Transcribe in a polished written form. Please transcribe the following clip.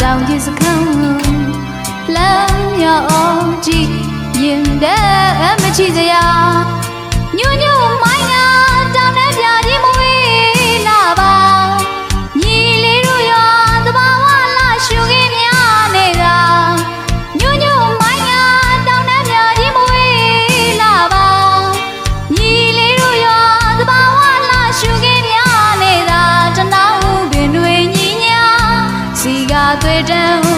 တောင်ကြီးစခန်းလမ်းရောကြည့်ရင်တဲ့မချီစရာညွညွမိုင်းနာတောင်နဲ့ပြကြီးမွေးလာပါညီလေးတို့ရောသဘာဝလာရှုခင်းများနေတာညွညွမိုင်းနာတောင်နဲ့ပြကြီးမွေးလာပါညီလေးတို့ရောသဘာဝလာရှုခင်းများနေတာတနောင်းပင်တွေညီညာစီကသွေးတန်း